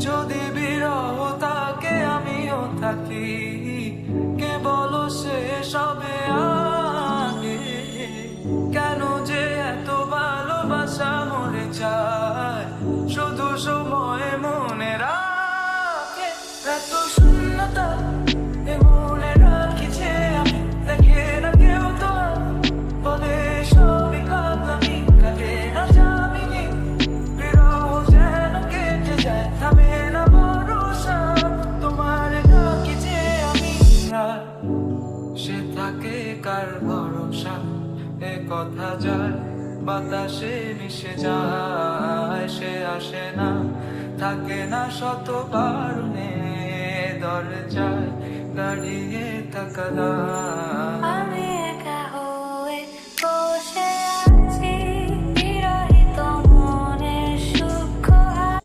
যদি বিরহ তাকে আমিও থাকি, কে বলো সে সবে আগে। কেন যে এত ভালোবাসা মরে যায়, শুধু সময় মনে রাখে। এত শূন্যতা এ মনে রাখিছে আমি, দেখে না কেউ তো বলে সবই পাগলামি, কাটে না যামিনী। বিরহ যেন কেটে যায়, থামে না ভরসা, তোমার ডাকিছে আমি। আর সে থাকে কার ভরসা, এ কথা যায় বাতাসে মিশে যায়। সে আসে না, থাকে না, শত কারণে দরজায় দাঁড়িয়ে থাকা দায়।